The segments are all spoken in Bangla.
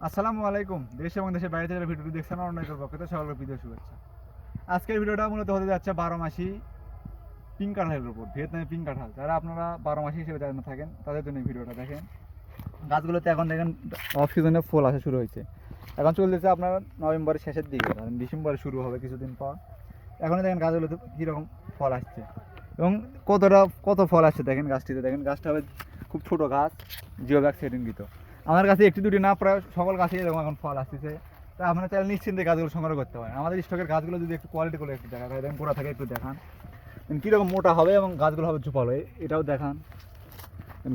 আসসালামু আলাইকুম। দেশ এবং দেশের বাইরে থেকে ভিডিওটি দেখছেন অনেকের পক্ষে তো সকলকে বিদেশ শুভেচ্ছা। আজকের ভিডিওটা মূলত হতে যাচ্ছে 12 মাসি পিঙ্ক কাঁঠালের উপর, ভিয়েতনামি পিঙ্ক কাঁঠাল। যারা আপনারা 12 মাসি হিসেবে জানা থাকেন তাদের জন্য এই ভিডিওটা দেখেন। গাছগুলোতে এখন দেখেন অফ সিজনে ফুল আসা শুরু হয়েছে। এখন চলতেছে আপনার নভেম্বরের শেষের দিকে, ডিসেম্বরে শুরু হবে কিছুদিন পর। এখনই দেখেন গাছগুলোতে কীরকম ফল আসছে এবং কত ফল আসছে দেখেন। গাছটিতে দেখেন, গাছটা হবে খুব ছোটো গাছ, জিও ব্যাগ সেটিংকৃত। আমার কাছে একটি দুটি না, প্রায় সকল গাছে এরকম এখন ফল আসতেছে। তা আপনারা চাইলে নিশ্চিন্তে গাছগুলো সংগ্রহ করতে পারেন। আমাদের স্টকের গাছগুলো যদি একটু কোয়ালিটি করে একটু দেখা হয়, দেখেন গোড়া থেকে একটু দেখান কীরকম মোটা হবে এবং গাছগুলো হবে ঝোপালো। এটাও দেখান,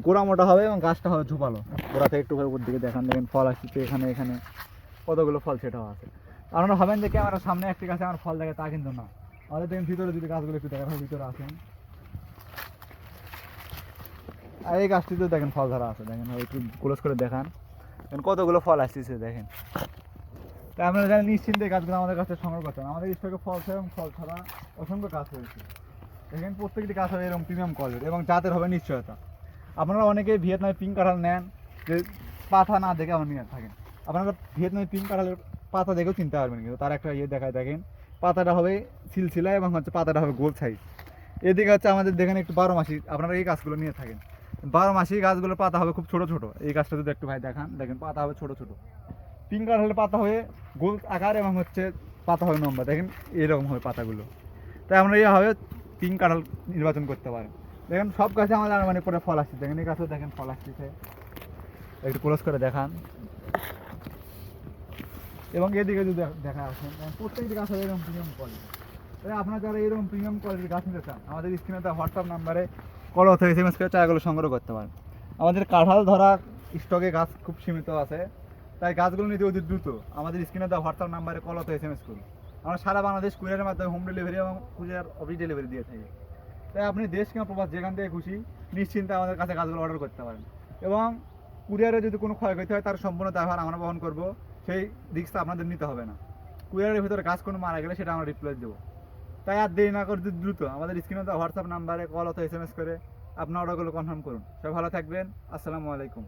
গোড়া মোটা হবে এবং গাছটা হবে ঝোপালো। গোড়া থেকে একটু উপর দিকে দেখান, দেখেন ফল আসছে এখানে এখানে কতগুলো ফল সেটাও আছে। আপনারা ভাবেন যে ক্যামেরার সামনে একটি গাছে আমার ফল দেখে, তা কিন্তু না। আমাদের দেখেন ভিতরে যদি গাছগুলো একটু দেখা হয়, ভিতরে আসেন আর এই গাছটিতেও দেখেন ফল ধরা আছে। দেখেন একটু ক্লোজ করে দেখান কতগুলো ফল আসতেছে দেখেন। তাই আপনারা জানেন নিশ্চিন্তে গাছগুলো আমাদের কাছে সংগ্রহ করতেন। আমাদের স্টকে ফল এবং ফল ছাড়া অসংখ্য গাছ রয়েছে। দেখেন প্রত্যেকটি গাছ হবে এরকম প্রিমিয়াম কোয়ালিটি এবং জাতের হবে নিশ্চয়তা। আপনারা অনেকে ভিয়েতনামি পিঙ্ক কাঁঠাল নেন যে পাতা না দেখে আমার নিয়ে থাকেন। আপনারা ভিয়েতনামি পিঙ্ক কাঁঠালের পাতা দেখেও চিনতে পারবেন, কিন্তু তার একটা দেখায় দেখেন। পাতাটা হবে সিলসিলা এবং পাতাটা হবে গোল সাইজ। এদিকে আমাদের দেখেন একটু 12 মাসি, আপনারা এই গাছগুলো নিয়ে থাকেন। 12 মাসি গাছগুলোর পাতা হবে খুব ছোট ছোট। এই গাছটা যদি একটু ভাই দেখান, দেখেন পাতা হবে ছোট ছোট। পিঙ্ক কাঁঠালের পাতা হয়ে গোল আকার এবং পাতা হবে লম্বা। দেখেন এরকম হবে পাতাগুলো। তাই আমরা এইভাবে পিঙ্ক কাঁঠাল নির্বাচন করতে পারেন। দেখেন সব গাছে আমাদের আনুমানিক করে ফল আসছে। দেখেন এই গাছেও দেখেন ফল আসতেছে, একটু ক্লোজ করে দেখান। এবং এদিকে যদি দেখা আসেন, প্রত্যেকটি গাছ হবে এরকম প্রিমিয়াম কোয়ালিটি। তাই আপনারা যারা এরকম প্রিমিয়াম কোয়ালিটির গাছ নিতে চান, আমাদের স্ক্রিনে দেওয়া হোয়াটসঅ্যাপ নাম্বারে কল অথবা SMS করে চারাগুলো সংগ্রহ করতে পারেন। আমাদের কাঁঠাল ধরা স্টকে গাছ খুব সীমিত আছে, তাই গাছগুলো নিতে অতি দ্রুত আমাদের স্ক্রিনে দেওয়া হোয়াটসঅ্যাপ নাম্বারে কল অথবা SMS করুন। আমরা সারা বাংলাদেশ কুরিয়ারের মাধ্যমে হোম ডেলিভারি এবং কুরিয়ার অফিস ডেলিভারি দিয়ে থাকি। তাই আপনি দেশ কিংবা প্রবাস যেখান থেকে খুশি নিশ্চিন্তে আমাদের কাছে গাছগুলো অর্ডার করতে পারেন। এবং কুরিয়ারে যদি কোনো ক্ষয়ক্ষতি হয় তার সম্পূর্ণ দায়ভার আমরা বহন করব, সেই রিস্কটা আপনাদের নিতে হবে না। কুরিয়ারের ভিতরে গাছ কোনো মারা গেলে সেটা আমরা রিপ্লেস দেবো। তাই আর দেরি না করে দ্রুত আমাদের স্ক্রিনে দেওয়া হোয়াটসঅ্যাপ নাম্বারে কল অথবা SMS করে আপনার অর্ডারগুলো কনফার্ম করুন। সবাই ভালো থাকবেন। আসসালামু আলাইকুম।